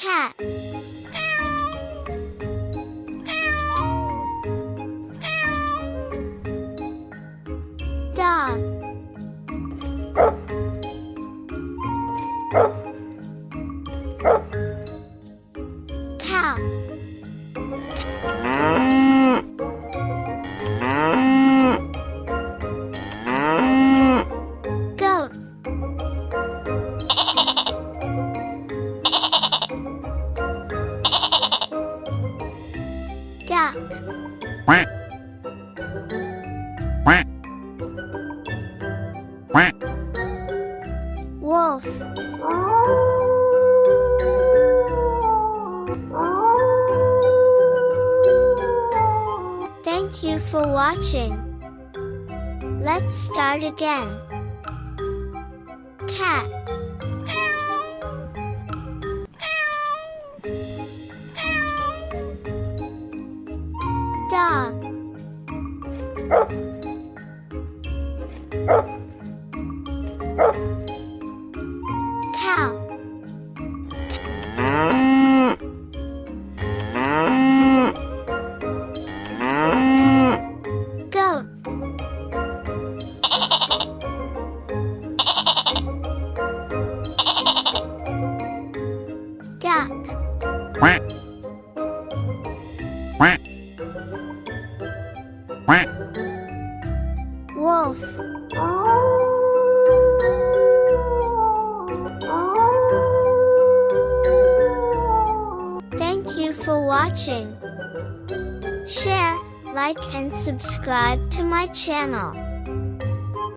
Cat. Dog. Cow. Goat. Duck. Quack. Quack. Quack. Wolf. Thank you for watching. Let's start again. Cat. Dog. Cow. Goat. Duck. Quack. Quack. Quack. Wolf. Thank you for watching. Share, like and subscribe to my channel.